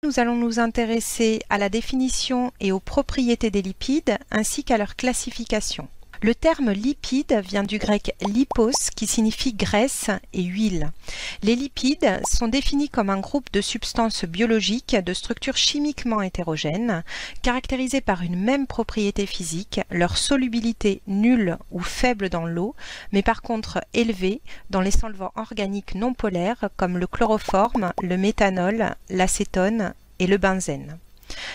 Nous allons nous intéresser à la définition et aux propriétés des lipides ainsi qu'à leur classification. Le terme lipide vient du grec lipos qui signifie graisse et huile. Les lipides sont définis comme un groupe de substances biologiques de structure chimiquement hétérogène, caractérisées par une même propriété physique, leur solubilité nulle ou faible dans l'eau, mais par contre élevée dans les solvants organiques non polaires comme le chloroforme, le méthanol, l'acétone et le benzène.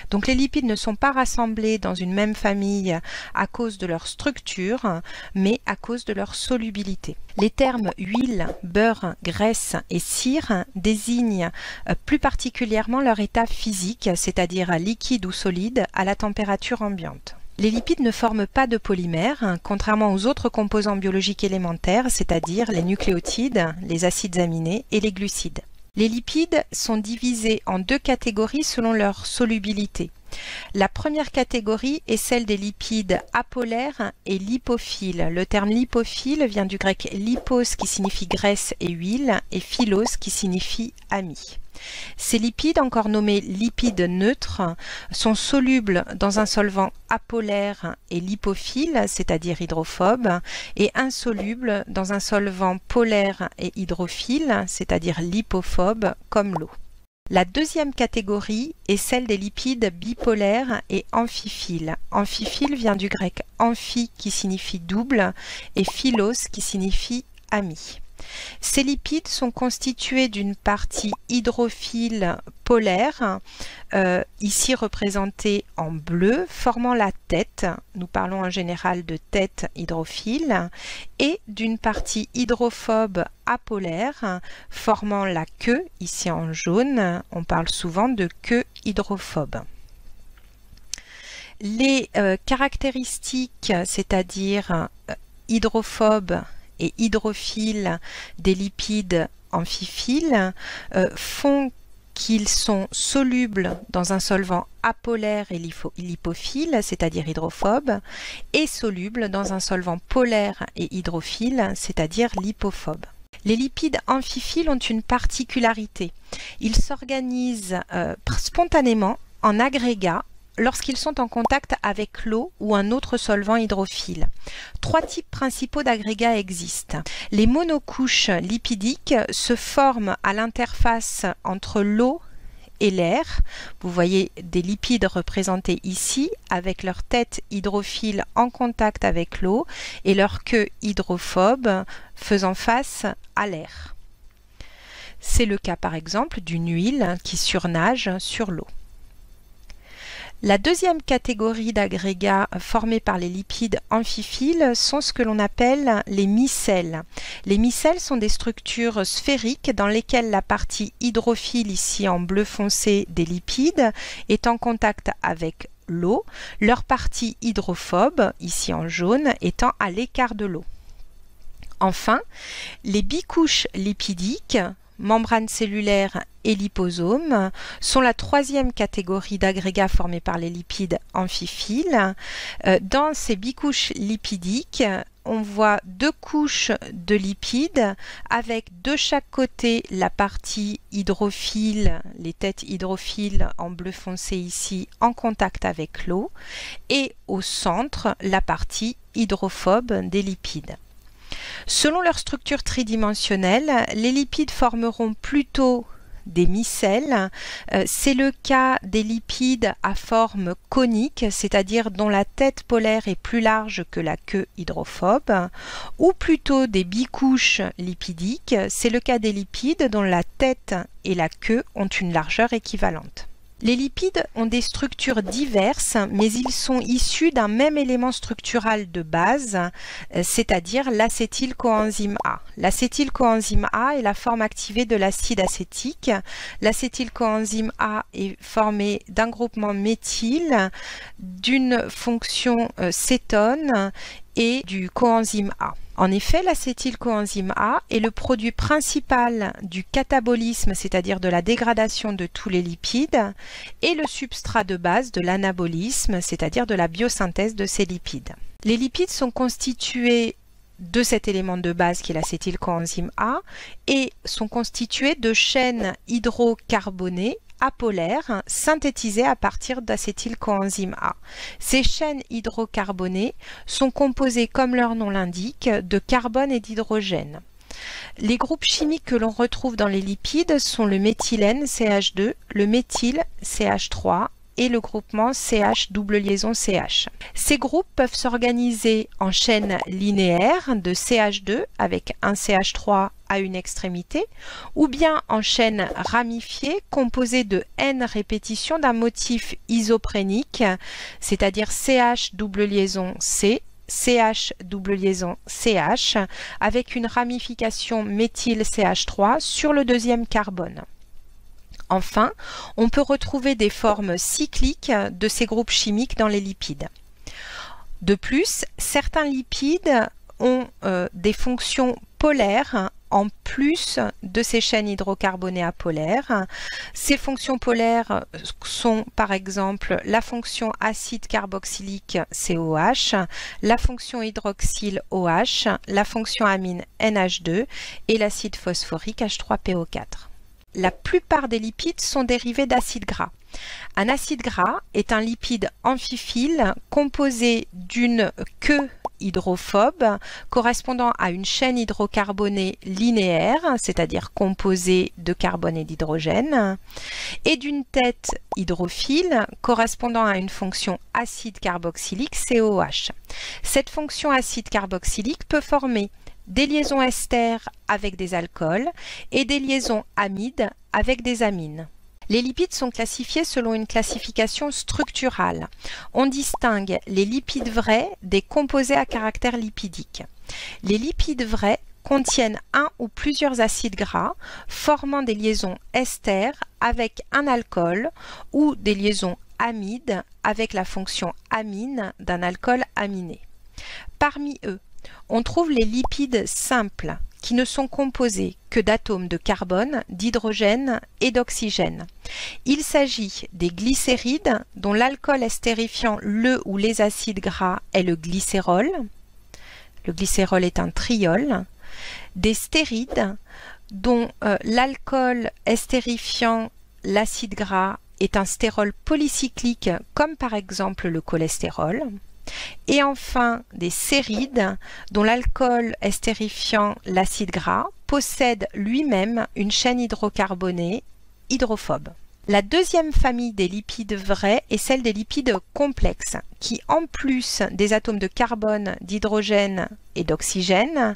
Donc les lipides ne sont pas rassemblés dans une même famille à cause de leur structure, mais à cause de leur solubilité. Les termes huile, beurre, graisse et cire désignent plus particulièrement leur état physique, c'est-à-dire liquide ou solide, à la température ambiante. Les lipides ne forment pas de polymères, contrairement aux autres composants biologiques élémentaires, c'est-à-dire les nucléotides, les acides aminés et les glucides. Les lipides sont divisés en deux catégories selon leur solubilité. La première catégorie est celle des lipides apolaires et lipophiles. Le terme lipophile vient du grec lipos qui signifie graisse et huile et philos qui signifie ami. Ces lipides, encore nommés lipides neutres, sont solubles dans un solvant apolaire et lipophile, c'est-à-dire hydrophobe, et insolubles dans un solvant polaire et hydrophile, c'est-à-dire lipophobe, comme l'eau. La deuxième catégorie est celle des lipides bipolaires et amphiphiles. Amphiphiles vient du grec amphi qui signifie double et philos qui signifie ami. Ces lipides sont constitués d'une partie hydrophile polaire, ici représentée en bleu, formant la tête, nous parlons en général de tête hydrophile, et d'une partie hydrophobe apolaire, formant la queue, ici en jaune, on parle souvent de queue hydrophobe. Les caractéristiques, c'est-à-dire hydrophobe et hydrophile des lipides amphiphiles font qu'ils sont solubles dans un solvant apolaire et lipophile, c'est-à-dire hydrophobe, et solubles dans un solvant polaire et hydrophile, c'est-à-dire lipophobe. Les lipides amphiphiles ont une particularité. Ils s'organisent spontanément en agrégats lorsqu'ils sont en contact avec l'eau ou un autre solvant hydrophile. Trois types principaux d'agrégats existent. Les monocouches lipidiques se forment à l'interface entre l'eau et l'air. Vous voyez des lipides représentés ici avec leur tête hydrophile en contact avec l'eau et leur queue hydrophobe faisant face à l'air. C'est le cas par exemple d'une huile qui surnage sur l'eau. La deuxième catégorie d'agrégats formés par les lipides amphiphiles sont ce que l'on appelle les micelles. Les micelles sont des structures sphériques dans lesquelles la partie hydrophile, ici en bleu foncé des lipides, est en contact avec l'eau, leur partie hydrophobe, ici en jaune, étant à l'écart de l'eau. Enfin, les bicouches lipidiques, membranes cellulaires et liposomes sont la troisième catégorie d'agrégats formés par les lipides amphiphiles. Dans ces bicouches lipidiques, on voit deux couches de lipides avec de chaque côté la partie hydrophile, les têtes hydrophiles en bleu foncé ici en contact avec l'eau, et au centre la partie hydrophobe des lipides. Selon leur structure tridimensionnelle, les lipides formeront plutôt des micelles. C'est le cas des lipides à forme conique, c'est-à-dire dont la tête polaire est plus large que la queue hydrophobe, ou plutôt des bicouches lipidiques. C'est le cas des lipides dont la tête et la queue ont une largeur équivalente. Les lipides ont des structures diverses, mais ils sont issus d'un même élément structural de base, c'est-à-dire l'acétylcoenzyme A. L'acétylcoenzyme A est la forme activée de l'acide acétique. L'acétylcoenzyme A est formé d'un groupement méthyle, d'une fonction cétone et du coenzyme A. En effet, l'acétylcoenzyme A est le produit principal du catabolisme, c'est-à-dire de la dégradation de tous les lipides, et le substrat de base de l'anabolisme, c'est-à-dire de la biosynthèse de ces lipides. Les lipides sont constitués de cet élément de base qui est l'acétylcoenzyme A et sont constitués de chaînes hydrocarbonées apolaires synthétisées à partir d'acétylcoenzyme A. Ces chaînes hydrocarbonées sont composées, comme leur nom l'indique, de carbone et d'hydrogène. Les groupes chimiques que l'on retrouve dans les lipides sont le méthylène CH2, le méthyle CH3 et le groupement CH double liaison CH. Ces groupes peuvent s'organiser en chaînes linéaires de CH2 avec un CH3 à une extrémité, ou bien en chaînes ramifiées composées de N répétitions d'un motif isoprénique, c'est-à-dire CH double liaison C, CH double liaison CH, avec une ramification méthyle CH3 sur le deuxième carbone. Enfin, on peut retrouver des formes cycliques de ces groupes chimiques dans les lipides. De plus, certains lipides ont des fonctions polaires en plus de ces chaînes hydrocarbonées apolaires. Ces fonctions polaires sont par exemple la fonction acide carboxylique COH, la fonction hydroxyle OH, la fonction amine NH2 et l'acide phosphorique H3PO4. La plupart des lipides sont dérivés d'acides gras. Un acide gras est un lipide amphiphile composé d'une queue hydrophobe correspondant à une chaîne hydrocarbonée linéaire, c'est-à-dire composée de carbone et d'hydrogène, et d'une tête hydrophile correspondant à une fonction acide carboxylique COH. Cette fonction acide carboxylique peut former des liaisons esters avec des alcools et des liaisons amides avec des amines. Les lipides sont classifiés selon une classification structurale. On distingue les lipides vrais des composés à caractère lipidique. Les lipides vrais contiennent un ou plusieurs acides gras formant des liaisons esters avec un alcool ou des liaisons amides avec la fonction amine d'un alcool aminé. Parmi eux, on trouve les lipides simples qui ne sont composés que d'atomes de carbone, d'hydrogène et d'oxygène. Il s'agit des glycérides dont l'alcool estérifiant le ou les acides gras est le glycérol. Le glycérol est un triol. Des stérides dont l'alcool estérifiant l'acide gras est un stérol polycyclique comme par exemple le cholestérol. Et enfin, des sérides dont l'alcool estérifiant l'acide gras possède lui-même une chaîne hydrocarbonée hydrophobe. La deuxième famille des lipides vrais est celle des lipides complexes, qui en plus des atomes de carbone, d'hydrogène et d'oxygène,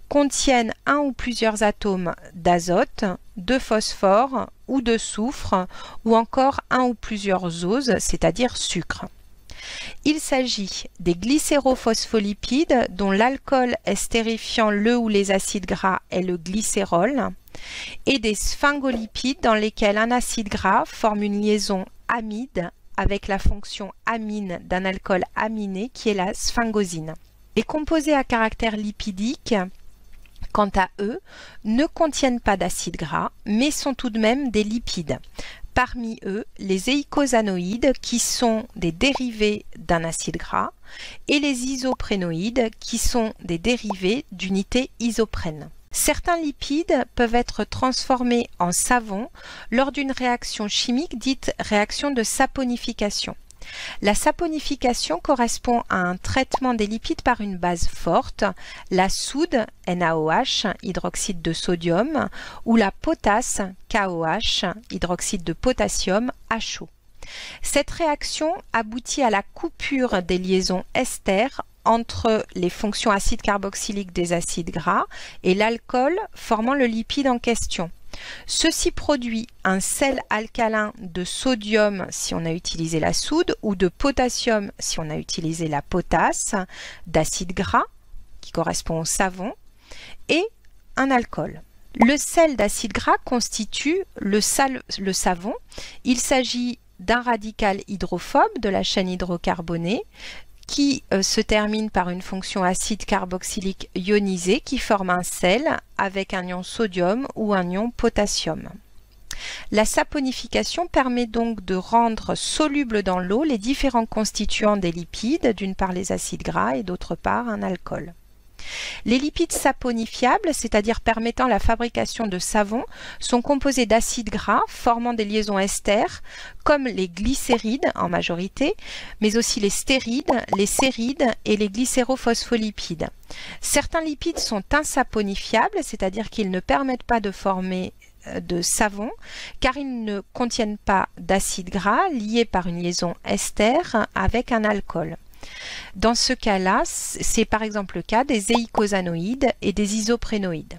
contiennent un ou plusieurs atomes d'azote, de phosphore ou de soufre, ou encore un ou plusieurs oses, c'est-à-dire sucre. Il s'agit des glycérophospholipides dont l'alcool estérifiant le ou les acides gras est le glycérol et des sphingolipides dans lesquels un acide gras forme une liaison amide avec la fonction amine d'un alcool aminé qui est la sphingosine. Les composés à caractère lipidique, quant à eux, ne contiennent pas d'acide gras mais sont tout de même des lipides. Parmi eux, les eicosanoïdes qui sont des dérivés d'un acide gras et les isoprénoïdes qui sont des dérivés d'unités isoprène. Certains lipides peuvent être transformés en savon lors d'une réaction chimique dite réaction de saponification. La saponification correspond à un traitement des lipides par une base forte, la soude NaOH, hydroxyde de sodium, ou la potasse KOH, hydroxyde de potassium HO. Cette réaction aboutit à la coupure des liaisons esters entre les fonctions acide carboxylique des acides gras et l'alcool formant le lipide en question. Ceci produit un sel alcalin de sodium si on a utilisé la soude ou de potassium si on a utilisé la potasse, d'acide gras qui correspond au savon et un alcool. Le sel d'acide gras constitue le savon. Il s'agit d'un radical hydrophobe de la chaîne hydrocarbonée qui se termine par une fonction acide carboxylique ionisée qui forme un sel avec un ion sodium ou un ion potassium. La saponification permet donc de rendre solubles dans l'eau les différents constituants des lipides, d'une part les acides gras et d'autre part un alcool. Les lipides saponifiables, c'est-à-dire permettant la fabrication de savon, sont composés d'acides gras formant des liaisons esters, comme les glycérides en majorité, mais aussi les stérides, les sérides et les glycérophospholipides. Certains lipides sont insaponifiables, c'est-à-dire qu'ils ne permettent pas de former de savon, car ils ne contiennent pas d'acides gras liés par une liaison ester avec un alcool. Dans ce cas-là, c'est par exemple le cas des éicosanoïdes et des isoprénoïdes.